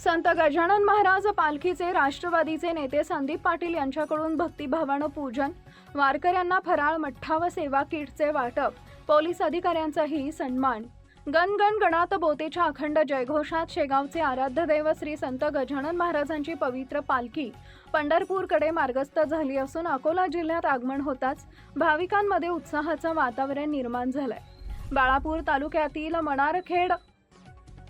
संत गजानन महाराज पालखीचे राष्ट्रवादीचे नेते संदीप पाटील यांच्याकडून भक्तिभावानं पूजन, वारकऱ्यांना फराळ, मठ्ठा व सेवा किटचे वाटप, पोलीस अधिकाऱ्यांचाही सन्मान। गण गण गणात बोतेच्या अखंड जयघोषात शेगावचे आराध्य दैव श्री संत गजानन महाराजांची पवित्र पालखी पंढरपूरकडे मार्गस्थ झाली असून अकोला जिल्ह्यात आगमन होताच भाविकांमध्ये उत्साहाचं वातावरण निर्माण झालंय। बाळापूर तालुक्यातील मनारखेड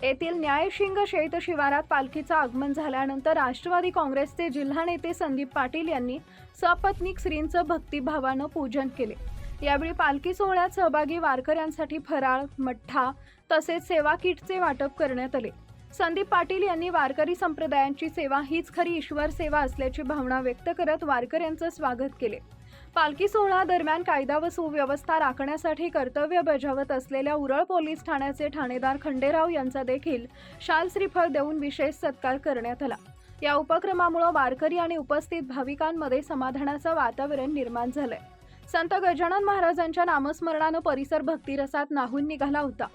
येथील न्यायशिंग शेत शिवारात पालखीचं आगमन झाल्यानंतर राष्ट्रवादी काँग्रेसचे जिल्हा नेते संदीप पाटील यांनी सपत्नीक श्रींचं भक्तिभावानं पूजन केले। यावेळी पालखी सोहळ्यात सहभागी वारकऱ्यांसाठी फराळ, मठ्ठा तसेच सेवा किटचे वाटप करण्यात आले। संदीप पाटील यांनी वारकरी संप्रदायांची सेवा हीच खरी ईश्वर सेवा असल्याची भावना व्यक्त करत वारकऱ्यांचं स्वागत केले। पालखी सोहळा दरम्यान कायदा व सुव्यवस्था राखण्यासाठी कर्तव्य बजावत असलेल्या उरळ पोलीस ठाण्याचे ठाणेदार खंडेराव यांचा देखील शाल श्रीफळ देऊन विशेष सत्कार करण्यात आला। या उपक्रमामुळे वारकरी आणि उपस्थित भाविकांमध्ये समाधानाचं वातावरण निर्माण झालंय। संत गजानन महाराजांच्या नामस्मरणानं परिसर भक्तिरसात न्हाऊन निघाला होता।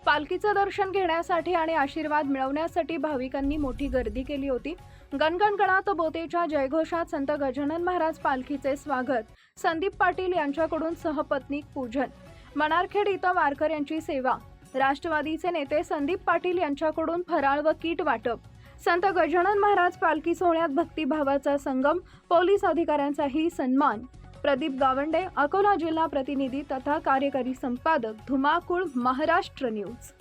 पालखीचं दर्शन घेण्यासाठी आणि आशीर्वाद मिळवण्यासाठी भाविकांनी मोठी गर्दी केली होती। गणगण गणात बोतेच्या जयघोषात संत गजानन महाराज पालखीचे स्वागत, संदीप पाटील यांच्याकडून सहपत्नीक पूजन, मनारखेड इथं वारकऱ्यांची सेवा, राष्ट्रवादीचे नेते संदीप पाटील यांच्याकडून फराळ व किट वाटप, संत गजानन महाराज पालखी सोहळ्यात भक्तिभावाचा संगम, पोलीस अधिकाऱ्यांचाही सन्मान। प्रदीप गावंडे, अकोला जिल्हा प्रतिनिधी तथा कार्यकारी संपादक, धुमाकूळ, महाराष्ट्र न्यूज।